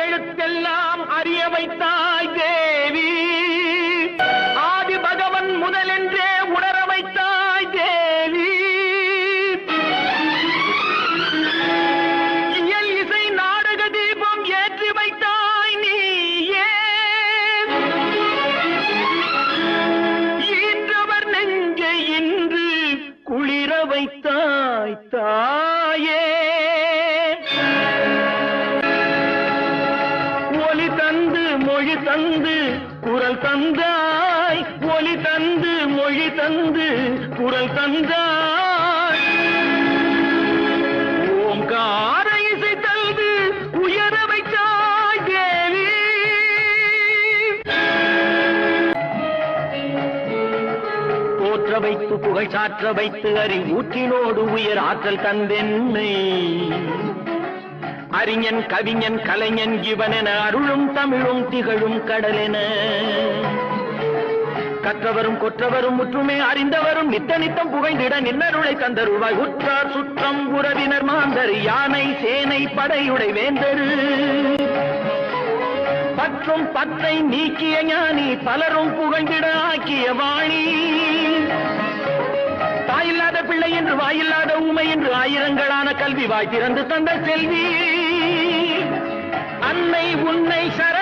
எழுத்தெல்லாம் அறிய வைத்தாய் தேவி, ஆதி பகவன் முதலென்றே உணர வைத்தாய் தேவி. இயல் இசை நாடக தீபம் ஏற்றி வைத்தாய் நீயே, ஈன்றவர் நெஞ்சை இன்று குளிர வைத்தாய் தாயே. ஒலி தந்து மொழி தந்து குரல் தந்தாய், ஒலி தந்து மொழி தந்து குரல் தந்தாய். ஓங்கார இசை தந்து உயர வைத்தாய் தேவி. போற்ற வைத்து புகழ் சாற்ற வைத்து அறிவூற்றினோடு உயர் ஆற்றல் தந்தென்னை, அறிஞன் கவிஞன் கலைஞன் இவனென அருளும் தமிழும் திகழும் கடலென, கற்றவரும் கொற்றவரும் முற்றுமே அறிந்தவரும் நித்த நித்தம் புகைந்திட நின்னருளை தந்தருவாய். உற்றார் சுற்றம் உறவினர் மாந்தர் யானை சேனை படையுடை வேந்தரு, பற்றும் பத்தை நீக்கிய ஞானி பலரும் புகழ்ந்திட ஆக்கிய வாணி. தாயில்லாத பிள்ளை என்று வாயில்லாத ஊமை என்று ஆயிரங்களான கல்வி வாய் திறந்து தந்த செல்வி, அன்னை உன்னை சர